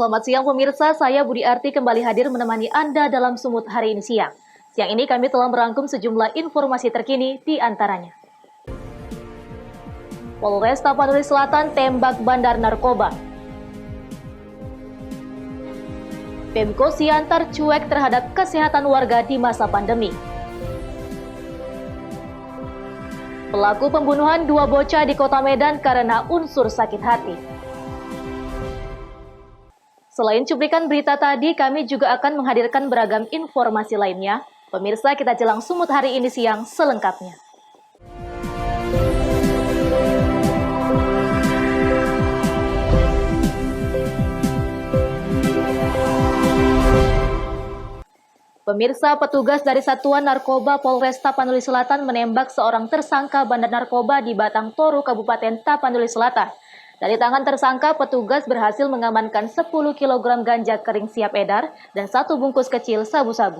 Selamat siang pemirsa, saya Budi Arti kembali hadir menemani Anda dalam Sumut hari ini siang. Siang ini kami telah merangkum sejumlah informasi terkini di antaranya. Polres Tapanuli Selatan tembak bandar narkoba. Pemko Siantar cuek terhadap kesehatan warga di masa pandemi. Pelaku pembunuhan 2 bocah di Kota Medan karena unsur sakit hati. Selain cuplikan berita tadi, kami juga akan menghadirkan beragam informasi lainnya. Pemirsa, kita jelang Sumut hari ini siang selengkapnya. Pemirsa, petugas dari Satuan Narkoba Polres Tapanuli Selatan menembak seorang tersangka bandar narkoba di Batang Toru, Kabupaten Tapanuli Selatan. Dari tangan tersangka, petugas berhasil mengamankan 10 kg ganja kering siap edar dan 1 bungkus kecil sabu-sabu.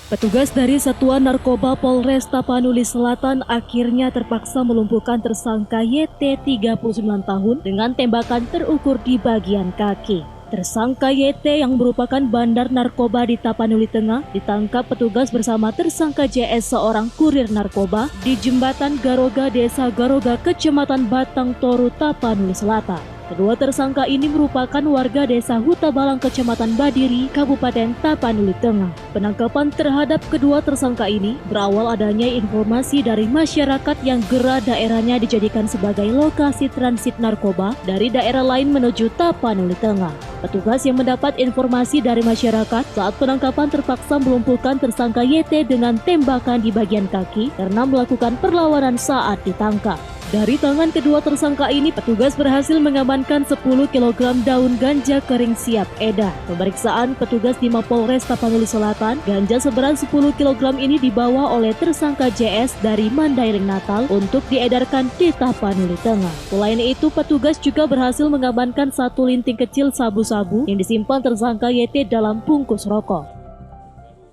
Petugas dari Satuan Narkoba Polres Tapanuli Selatan akhirnya terpaksa melumpuhkan tersangka YT 39 tahun dengan tembakan terukur di bagian kaki. Tersangka YT yang merupakan bandar narkoba di Tapanuli Tengah ditangkap petugas bersama tersangka JS seorang kurir narkoba di Jembatan Garoga, Desa Garoga, Kecamatan Batang Toru, Tapanuli Selatan. Kedua tersangka ini merupakan warga Desa Hutabalang, Kecamatan Badiri, Kabupaten Tapanuli Tengah. Penangkapan terhadap kedua tersangka ini berawal adanya informasi dari masyarakat yang gerak daerahnya dijadikan sebagai lokasi transit narkoba dari daerah lain menuju Tapanuli Tengah. Petugas yang mendapat informasi dari masyarakat saat penangkapan terpaksa melumpuhkan tersangka YT dengan tembakan di bagian kaki karena melakukan perlawanan saat ditangkap. Dari tangan kedua tersangka ini, petugas berhasil mengamankan 10 kg daun ganja kering siap edar. Pemeriksaan petugas di Mapolres Tapanuli Selatan, ganja seberat 10 kg ini dibawa oleh tersangka JS dari Mandailing Natal untuk diedarkan di Tapanuli Tengah. Selain itu, petugas juga berhasil mengamankan 1 linting kecil sabu-sabu yang disimpan tersangka YT dalam bungkus rokok.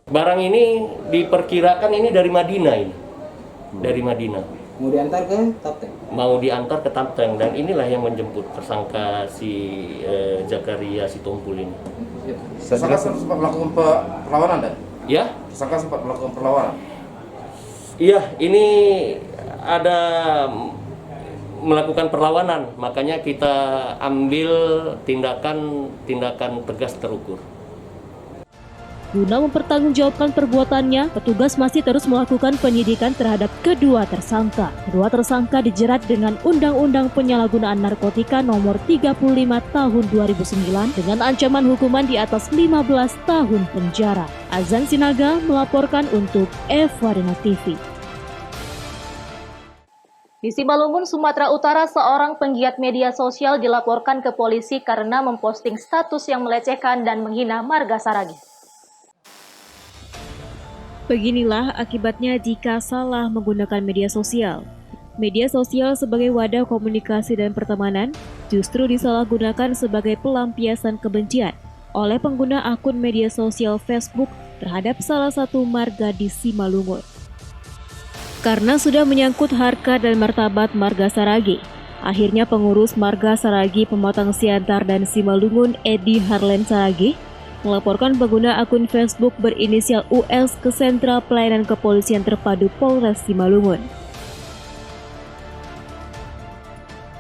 Barang ini diperkirakan ini dari Madinah ini. Dari Madinah. Mau diantar ke Tapteng? Mau diantar ke Tapteng, dan inilah yang menjemput tersangka si Zakaria Sitompul ini. Tersangka sempat melakukan perlawanan dan? Ya? Tersangka sempat melakukan perlawanan? Iya, ini ada melakukan perlawanan, makanya kita ambil tindakan tegas terukur. Guna mempertanggungjawabkan perbuatannya, petugas masih terus melakukan penyidikan terhadap kedua tersangka. Kedua tersangka dijerat dengan Undang-Undang Penyalahgunaan Narkotika Nomor 35 Tahun 2009 dengan ancaman hukuman di atas 15 tahun penjara. Azan Sinaga melaporkan untuk Evarina TV. Di Simalungun, Sumatera Utara, seorang penggiat media sosial dilaporkan ke polisi karena memposting status yang melecehkan dan menghina marga Saragi. Beginilah akibatnya jika salah menggunakan media sosial. Media sosial sebagai wadah komunikasi dan pertemanan justru disalahgunakan sebagai pelampiasan kebencian oleh pengguna akun media sosial Facebook terhadap salah satu marga di Simalungun. Karena sudah menyangkut harkat dan martabat marga Saragi, akhirnya pengurus marga Saragi Pematang Siantar dan Simalungun, Edi Harlen Saragi, melaporkan pengguna akun Facebook berinisial US ke Sentra Pelayanan Kepolisian Terpadu Polres Simalungun.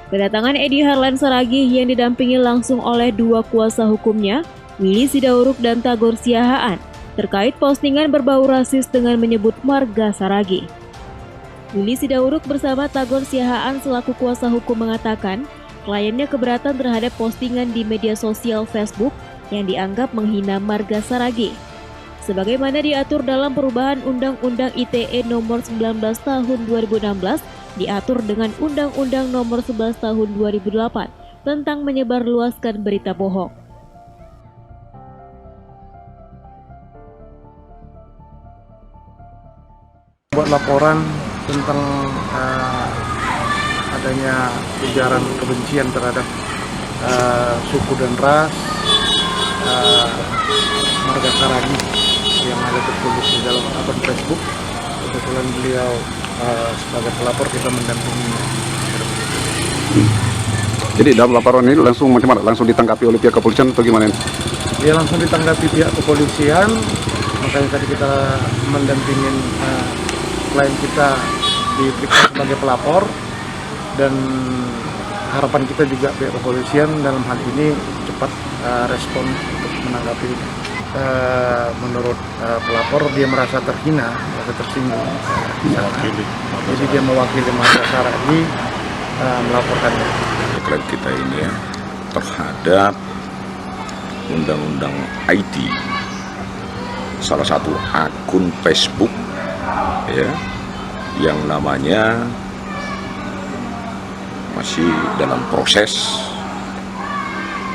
Kedatangan Edi Harlen Saragi yang didampingi langsung oleh 2 kuasa hukumnya, Willy Sidauruk dan Tagor Siahaan, terkait postingan berbau rasis dengan menyebut marga Saragi. Willy Sidauruk bersama Tagor Siahaan selaku kuasa hukum mengatakan, kliennya keberatan terhadap postingan di media sosial Facebook yang dianggap menghina marga Saragi. Sebagaimana diatur dalam perubahan Undang-Undang ITE Nomor 19 Tahun 2016, diatur dengan Undang-Undang Nomor 11 Tahun 2008 tentang menyebarluaskan berita bohong. Buat laporan tentang adanya ujaran kebencian terhadap suku dan ras marga Saragi yang ada tertulis di dalam akun Facebook. Kebetulan beliau sebagai pelapor, kita mendampingi. Jadi dalam laporan ini langsung macam mana? Langsung ditangkapi oleh pihak kepolisian atau gimana? Dia langsung ditanggapi pihak kepolisian, makanya tadi kita mendampingin klien kita diperiksa sebagai pelapor, dan harapan kita juga pihak kepolisian dalam hal ini cepat respon untuk menanggapi. Menurut pelapor dia merasa terhina, merasa tersinggung. Jadi dia mewakili masyarakat ini melaporkannya. Klien kita ini ya terhadap undang-undang IT, salah satu akun Facebook ya yang namanya masih dalam proses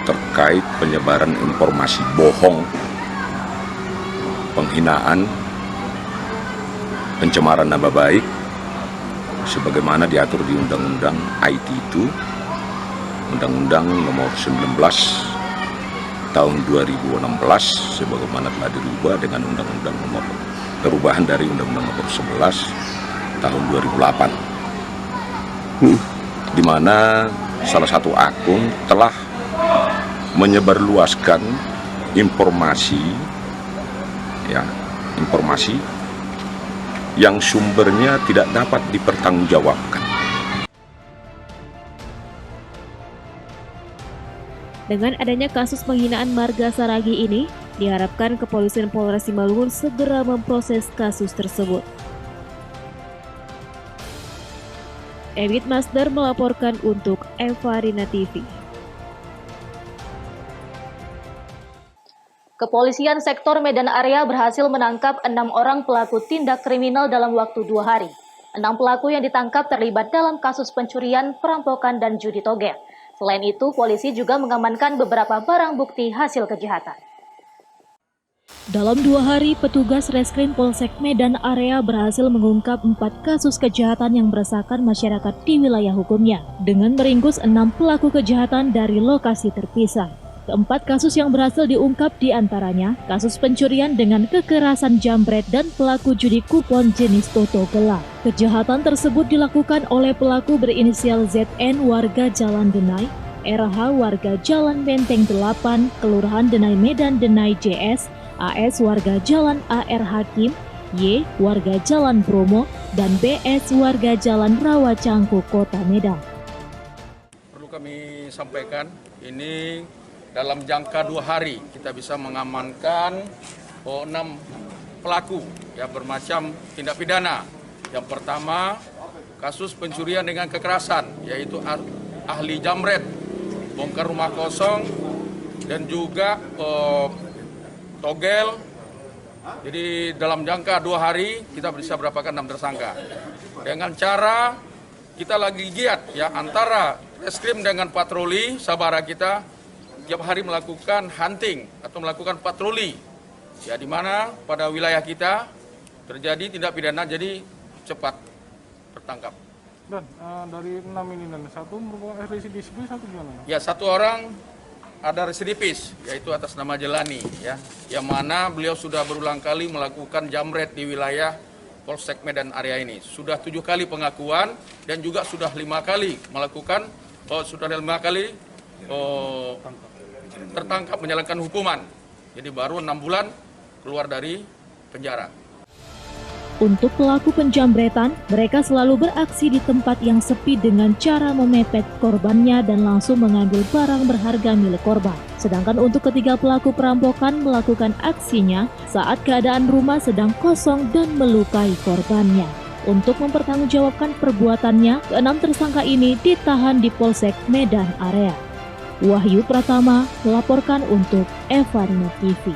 terkait penyebaran informasi bohong, penghinaan, pencemaran nama baik sebagaimana diatur di Undang-Undang IT itu, Undang-Undang Nomor 19 Tahun 2016 sebagaimana telah dirubah dengan Undang-Undang Nomor perubahan dari Undang-Undang Nomor 11 Tahun 2008, di mana salah satu akun telah menyebarluaskan informasi yang sumbernya tidak dapat dipertanggungjawabkan. Dengan adanya kasus penghinaan marga Saragi ini, diharapkan Kepolisian Polres Simalungun segera memproses kasus tersebut. Ebit Masdar melaporkan untuk Evarina TV. Kepolisian sektor Medan Area berhasil menangkap 6 orang pelaku tindak kriminal dalam waktu 2 hari. 6 pelaku yang ditangkap terlibat dalam kasus pencurian, perampokan, dan judi togel. Selain itu, polisi juga mengamankan beberapa barang bukti hasil kejahatan. Dalam 2 hari, petugas Reskrim Polsek Medan Area berhasil mengungkap 4 kasus kejahatan yang meresahkan masyarakat di wilayah hukumnya, dengan meringkus 6 pelaku kejahatan dari lokasi terpisah. Keempat kasus yang berhasil diungkap diantaranya kasus pencurian dengan kekerasan jambret dan pelaku judi kupon jenis toto gelap. Kejahatan tersebut dilakukan oleh pelaku berinisial ZN warga Jalan Denai, RH warga Jalan Menteng 8, Kelurahan Denai Medan Denai JS, AS warga Jalan AR Hakim, Y warga Jalan Bromo, dan BS warga Jalan Rawa Cangkuh, Kota Medan. Perlu kami sampaikan, ini dalam jangka 2 hari kita bisa mengamankan 6 pelaku yang bermacam tindak pidana. Yang pertama, kasus pencurian dengan kekerasan, yaitu ahli jamret, bongkar rumah kosong, dan juga togel. Jadi dalam jangka 2 hari kita bisa berapkan 6 tersangka. Dengan cara kita lagi giat ya antara reskrim dengan patroli sabara kita tiap hari melakukan hunting atau melakukan patroli ya, di mana pada wilayah kita terjadi tindak pidana, jadi cepat tertangkap. Dan dari 6 ini, dan satu merupakan residivis, satu gimana? Ya, 1 orang ada residivis, yaitu atas nama Jelani ya, yang mana beliau sudah berulang kali melakukan jamret di wilayah Polsek Medan Area ini. Sudah 7 kali pengakuan dan juga sudah 5 kali melakukan tertangkap menjalankan hukuman. Jadi baru 6 bulan keluar dari penjara. Untuk pelaku penjambretan, mereka selalu beraksi di tempat yang sepi dengan cara memepet korbannya dan langsung mengambil barang berharga milik korban. Sedangkan untuk ketiga pelaku perampokan melakukan aksinya saat keadaan rumah sedang kosong dan melukai korbannya. Untuk mempertanggungjawabkan perbuatannya, ke-6 tersangka ini ditahan di Polsek Medan Area. Wahyu Pratama melaporkan untuk Evarina TV.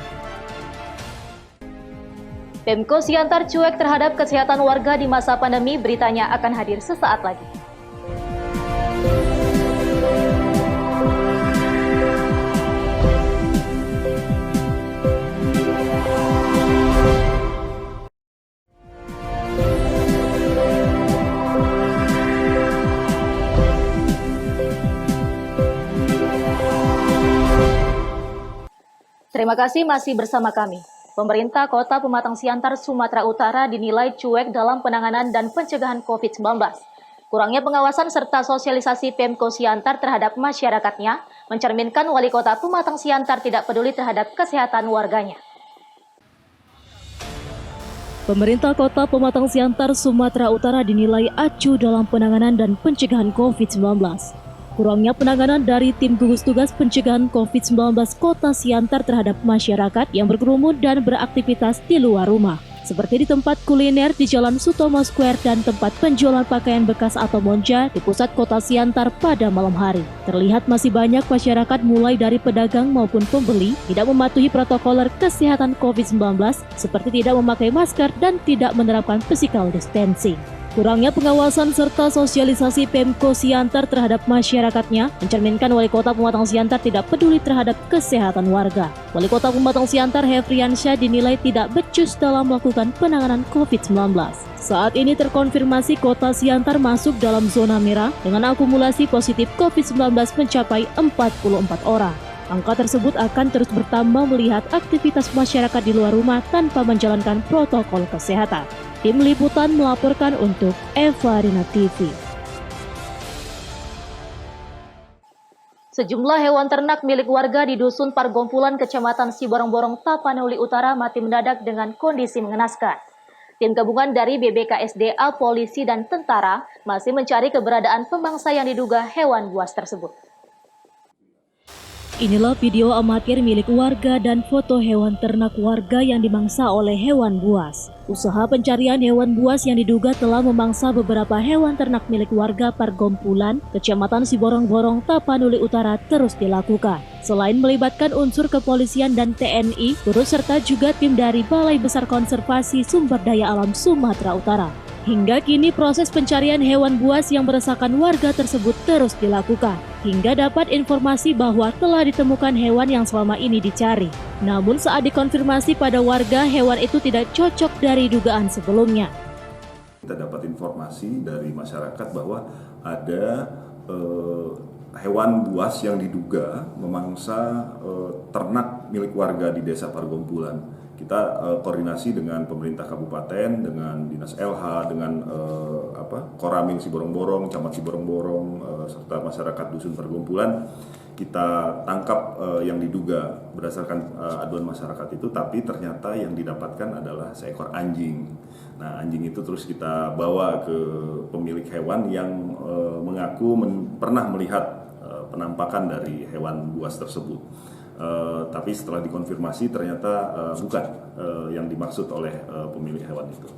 Pemko Siantar cuek terhadap kesehatan warga di masa pandemi, beritanya akan hadir sesaat lagi. Terima kasih masih bersama kami. Pemerintah Kota Pematang Siantar, Sumatera Utara dinilai cuek dalam penanganan dan pencegahan COVID-19. Kurangnya pengawasan serta sosialisasi Pemko Siantar terhadap masyarakatnya mencerminkan Wali Kota Pematang Siantar tidak peduli terhadap kesehatan warganya. Pemerintah Kota Pematang Siantar, Sumatera Utara dinilai acuh dalam penanganan dan pencegahan COVID-19. Kurangnya penanganan dari tim gugus tugas pencegahan COVID-19 Kota Siantar terhadap masyarakat yang berkerumun dan beraktivitas di luar rumah. Seperti di tempat kuliner di Jalan Sutomo Square dan tempat penjualan pakaian bekas atau monja di pusat Kota Siantar pada malam hari. Terlihat masih banyak masyarakat mulai dari pedagang maupun pembeli tidak mematuhi protokol kesehatan COVID-19 seperti tidak memakai masker dan tidak menerapkan physical distancing. Kurangnya pengawasan serta sosialisasi Pemko Siantar terhadap masyarakatnya mencerminkan Wali Kota Pematang Siantar tidak peduli terhadap kesehatan warga. Wali Kota Pematang Siantar Hefriansyah dinilai tidak becus dalam melakukan penanganan COVID-19. Saat ini terkonfirmasi Kota Siantar masuk dalam zona merah dengan akumulasi positif COVID-19 mencapai 44 orang. Angka tersebut akan terus bertambah melihat aktivitas masyarakat di luar rumah tanpa menjalankan protokol kesehatan. Tim Liputan melaporkan untuk Eva Arena TV. Sejumlah hewan ternak milik warga di Dusun Pargompulan, Kecamatan Siborong-Borong, Tapanuli Utara mati mendadak dengan kondisi mengenaskan. Tim gabungan dari BBKSDA, polisi, dan tentara masih mencari keberadaan pemangsa yang diduga hewan buas tersebut. Inilah video amatir milik warga dan foto hewan ternak warga yang dimangsa oleh hewan buas. Usaha pencarian hewan buas yang diduga telah memangsa beberapa hewan ternak milik warga Pargompulan, Kecamatan Siborong-Borong, Tapanuli Utara terus dilakukan. Selain melibatkan unsur kepolisian dan TNI, turut serta juga tim dari Balai Besar Konservasi Sumber Daya Alam Sumatera Utara. Hingga kini proses pencarian hewan buas yang meresahkan warga tersebut terus dilakukan. Hingga dapat informasi bahwa telah ditemukan hewan yang selama ini dicari. Namun saat dikonfirmasi pada warga, hewan itu tidak cocok dari dugaan sebelumnya. Kita dapat informasi dari masyarakat bahwa ada hewan buas yang diduga memangsa ternak milik warga di Desa Pargompulan. Kita koordinasi dengan pemerintah kabupaten, dengan dinas LH, dengan Koramil Siborong-Borong, Camat Siborong-Borong, serta masyarakat Dusun Pargompulan. Kita tangkap yang diduga berdasarkan aduan masyarakat itu, tapi ternyata yang didapatkan adalah seekor anjing. Nah, anjing itu terus kita bawa ke pemilik hewan yang mengaku pernah melihat penampakan dari hewan buas tersebut. Tapi setelah dikonfirmasi ternyata bukan yang dimaksud oleh pemilik hewan itu.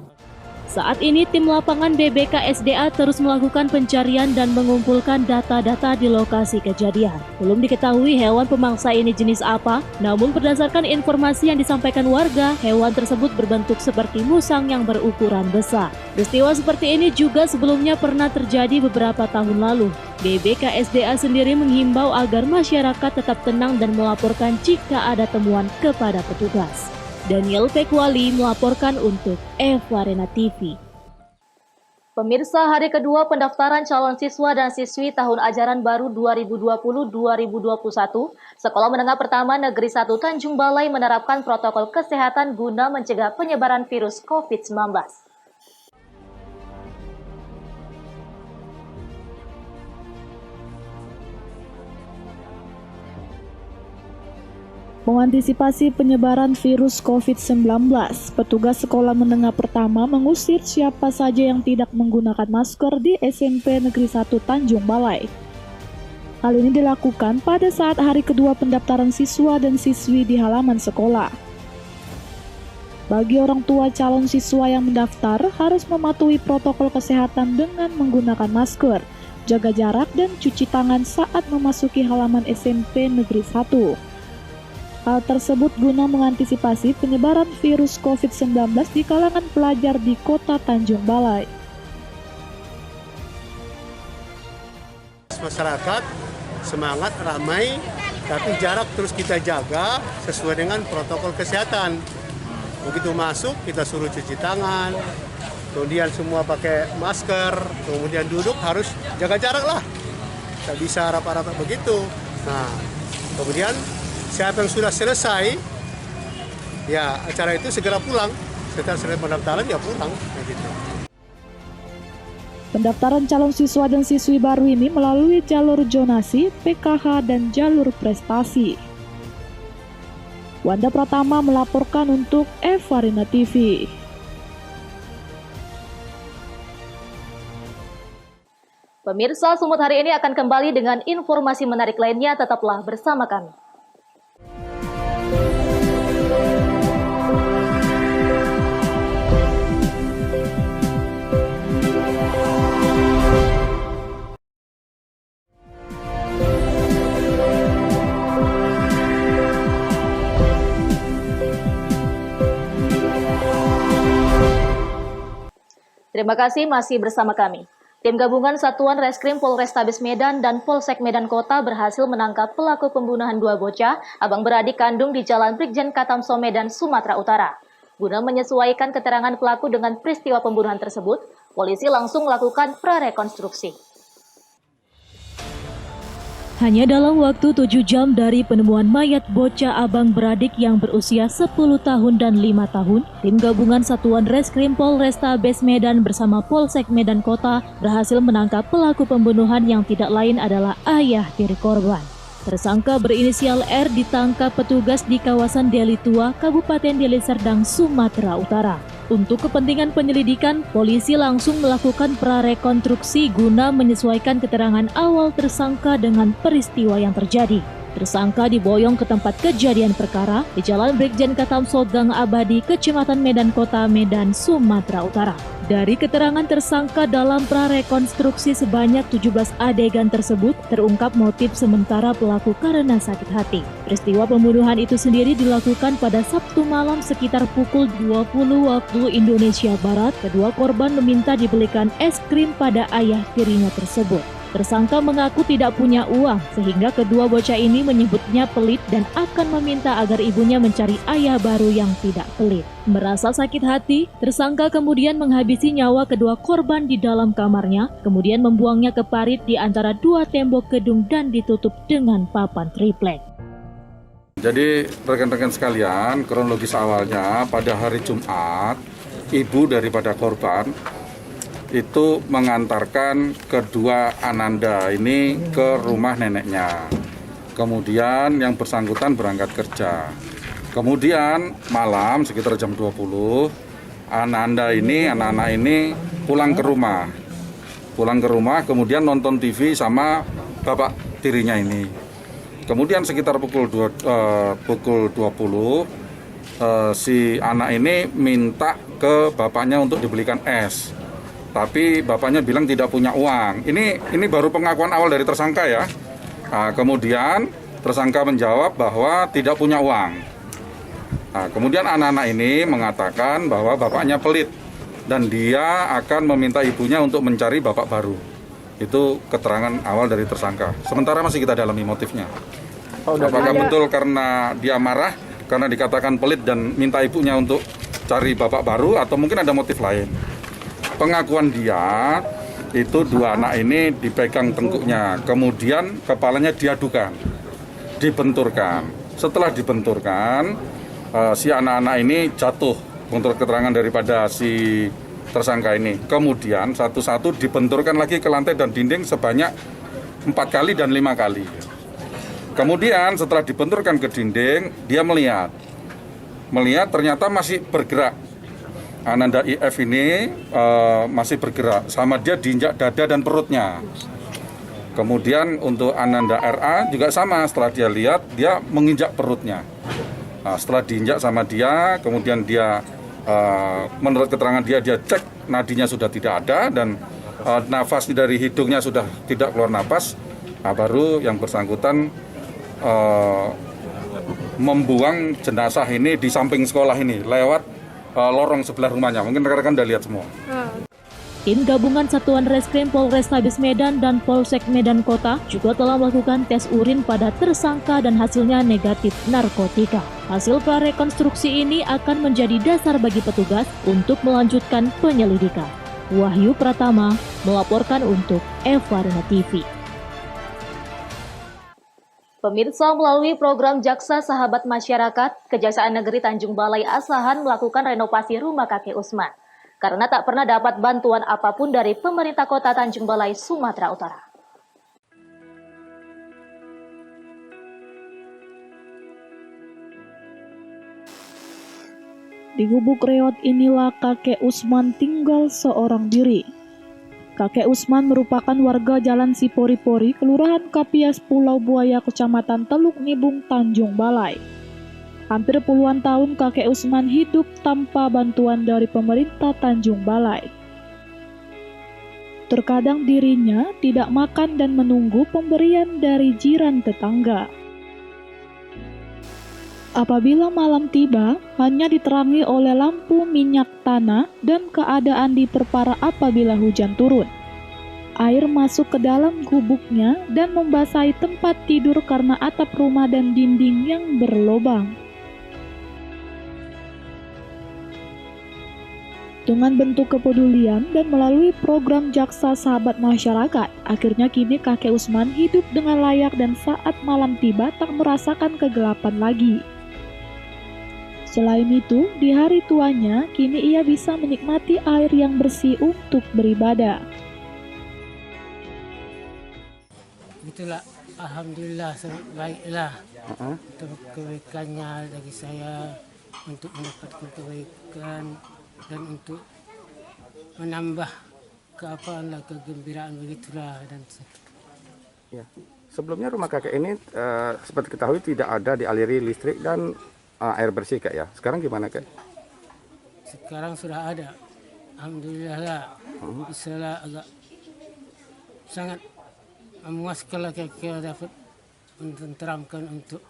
Saat ini tim lapangan BBKSDA terus melakukan pencarian dan mengumpulkan data-data di lokasi kejadian. Belum diketahui hewan pemangsa ini jenis apa, namun berdasarkan informasi yang disampaikan warga, hewan tersebut berbentuk seperti musang yang berukuran besar. Peristiwa seperti ini juga sebelumnya pernah terjadi beberapa tahun lalu. BBKSDA sendiri menghimbau agar masyarakat tetap tenang dan melaporkan jika ada temuan kepada petugas. Daniel Pekwali melaporkan untuk Eva Arena TV. Pemirsa, hari kedua pendaftaran calon siswa dan siswi tahun ajaran baru 2020-2021, Sekolah Menengah Pertama Negeri 1 Tanjung Balai menerapkan protokol kesehatan guna mencegah penyebaran virus COVID-19. Mengantisipasi penyebaran virus COVID-19, petugas sekolah menengah pertama mengusir siapa saja yang tidak menggunakan masker di SMP Negeri 1 Tanjung Balai. Hal ini dilakukan pada saat hari kedua pendaftaran siswa dan siswi di halaman sekolah. Bagi orang tua calon siswa yang mendaftar harus mematuhi protokol kesehatan dengan menggunakan masker, jaga jarak dan cuci tangan saat memasuki halaman SMP Negeri 1. Hal tersebut guna mengantisipasi penyebaran virus COVID-19 di kalangan pelajar di Kota Tanjung Balai. Masyarakat semangat, ramai, tapi jarak terus kita jaga sesuai dengan protokol kesehatan. Begitu masuk, kita suruh cuci tangan, kemudian semua pakai masker, kemudian duduk harus jaga jarak lah. Tak bisa harap-harap begitu. Nah, kemudian siapa yang sudah selesai, ya acara itu segera pulang. Setelah selesai pendaftaran ya pulang, gitu. Pendaftaran calon siswa dan siswi baru ini melalui jalur zonasi, PKH, dan jalur prestasi. Wanda Pratama melaporkan untuk Evarina TV. Pemirsa, Sumut hari ini akan kembali dengan informasi menarik lainnya. Tetaplah bersama kami. Terima kasih masih bersama kami. Tim gabungan Satuan Reskrim Polrestabes Medan dan Polsek Medan Kota berhasil menangkap pelaku pembunuhan dua bocah abang beradik kandung di Jalan Brigjen Katamso Medan, Sumatera Utara. Guna menyesuaikan keterangan pelaku dengan peristiwa pembunuhan tersebut, polisi langsung melakukan prarekonstruksi. Hanya dalam waktu 7 jam dari penemuan mayat bocah abang beradik yang berusia 10 tahun dan 5 tahun, tim gabungan Satuan Reskrim Polrestabes Medan bersama Polsek Medan Kota berhasil menangkap pelaku pembunuhan yang tidak lain adalah ayah tiri korban. Tersangka berinisial R ditangkap petugas di kawasan Deli Tua, Kabupaten Deli Serdang, Sumatera Utara. Untuk kepentingan penyelidikan, polisi langsung melakukan prarekonstruksi guna menyesuaikan keterangan awal tersangka dengan peristiwa yang terjadi. Tersangka diboyong ke tempat kejadian perkara di Jalan Brigjen Katamso Gang Abadi, Kecamatan Medan Kota, Medan, Sumatera Utara. Dari keterangan tersangka dalam prarekonstruksi sebanyak 17 adegan tersebut, terungkap motif sementara pelaku karena sakit hati. Peristiwa pembunuhan itu sendiri dilakukan pada Sabtu malam sekitar pukul 20 waktu Indonesia Barat. Kedua korban meminta dibelikan es krim pada ayah tirinya tersebut. Tersangka mengaku tidak punya uang, sehingga kedua bocah ini menyebutnya pelit dan akan meminta agar ibunya mencari ayah baru yang tidak pelit. Merasa sakit hati, tersangka kemudian menghabisi nyawa kedua korban di dalam kamarnya, kemudian membuangnya ke parit di antara dua tembok gedung dan ditutup dengan papan triplek. Jadi rekan-rekan sekalian, kronologis awalnya pada hari Jumat, ibu daripada korban itu mengantarkan kedua ananda ini ke rumah neneknya. Kemudian yang bersangkutan berangkat kerja. Kemudian malam sekitar jam 20, anak-anak ini pulang ke rumah. Kemudian nonton TV sama bapak tirinya ini. Kemudian sekitar pukul 20, si anak ini minta ke bapaknya untuk dibelikan es. Tapi bapaknya bilang tidak punya uang. Ini baru pengakuan awal dari tersangka ya. Nah, kemudian tersangka menjawab bahwa tidak punya uang. Nah, kemudian anak-anak ini mengatakan bahwa bapaknya pelit dan dia akan meminta ibunya untuk mencari bapak baru. Itu keterangan awal dari tersangka. Sementara masih kita dalami motifnya. Apakah betul karena dia marah karena dikatakan pelit dan minta ibunya untuk cari bapak baru atau mungkin ada motif lain? Pengakuan dia itu dua anak ini dipegang tengkuknya, kemudian kepalanya diadukan, dibenturkan. Setelah dibenturkan, si anak-anak ini jatuh menurut keterangan daripada si tersangka ini. Kemudian satu-satu dibenturkan lagi ke lantai dan dinding sebanyak 4 kali dan 5 kali. Kemudian setelah dibenturkan ke dinding, dia melihat ternyata masih bergerak. Ananda IF ini masih bergerak, sama dia diinjak dada dan perutnya. Kemudian untuk Ananda RA juga sama, setelah dia lihat, dia menginjak perutnya. Nah, setelah diinjak sama dia, kemudian dia, menurut keterangan dia cek nadinya sudah tidak ada dan nafas dari hidungnya sudah tidak keluar napas. Nah, baru yang bersangkutan membuang jenazah ini di samping sekolah ini, lewat lorong sebelah rumahnya. Mungkin rekan-rekan udah lihat semua. Tim gabungan Satuan Reskrim Polrestabes Medan dan Polsek Medan Kota juga telah melakukan tes urin pada tersangka dan hasilnya negatif narkotika. Hasil prarekonstruksi ini akan menjadi dasar bagi petugas untuk melanjutkan penyelidikan. Wahyu Pratama melaporkan untuk Evarina TV. Pemirsa, melalui program Jaksa Sahabat Masyarakat, Kejaksaan Negeri Tanjung Balai Asahan melakukan renovasi rumah kakek Usman. karena tak pernah dapat bantuan apapun dari pemerintah kota Tanjung Balai, Sumatera Utara. Di Gubuk Reot inilah kakek Usman tinggal seorang diri. Kakek Usman merupakan warga Jalan Sipori-Pori, Kelurahan Kapias, Pulau Buaya, Kecamatan Teluk Nibung, Tanjung Balai. Hampir puluhan tahun kakek Usman hidup tanpa bantuan dari pemerintah Tanjung Balai. Terkadang dirinya tidak makan dan menunggu pemberian dari jiran tetangga. Apabila malam tiba, hanya diterangi oleh lampu minyak tanah dan keadaan diperparah apabila hujan turun. Air masuk ke dalam gubuknya dan membasahi tempat tidur karena atap rumah dan dinding yang berlobang. Dengan bentuk kepedulian dan melalui program Jaksa Sahabat Masyarakat, akhirnya kini kakek Usman hidup dengan layak dan saat malam tiba tak merasakan kegelapan lagi. Selain itu, di hari tuanya, kini ia bisa menikmati air yang bersih untuk beribadah. Itulah, alhamdulillah sangat baiklah untuk kebaikannya bagi saya, untuk mendapatkan kebaikan dan untuk menambah kegembiraan begitulah. Dan ya. Sebelumnya rumah kakek ini seperti ketahui tidak ada dialiri listrik dan air bersih kak ya. Sekarang gimana kak? Sekarang sudah ada, alhamdulillah lah. Bisa agak sangat memuaskan lah kira dapat menenteramkan untuk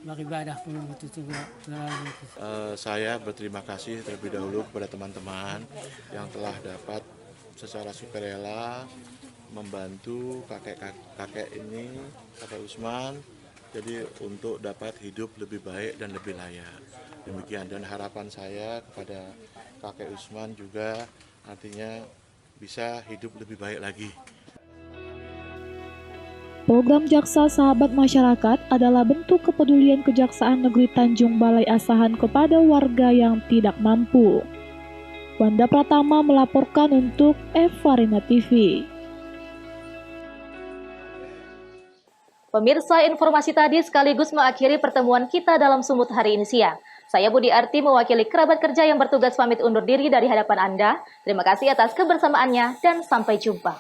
beribadah pun itu juga. Saya berterima kasih terlebih dahulu kepada teman-teman yang telah dapat secara sukarela membantu kakek ini, kakek Usman. Jadi untuk dapat hidup lebih baik dan lebih layak. Demikian, dan harapan saya kepada kakek Usman juga artinya bisa hidup lebih baik lagi. Program Jaksa Sahabat Masyarakat adalah bentuk kepedulian Kejaksaan Negeri Tanjung Balai Asahan kepada warga yang tidak mampu. Wanda Pratama melaporkan untuk Evarina TV. Pemirsa, informasi tadi sekaligus mengakhiri pertemuan kita dalam Sumut hari ini siang. Saya Budi Arti mewakili kerabat kerja yang bertugas pamit undur diri dari hadapan Anda. Terima kasih atas kebersamaannya dan sampai jumpa.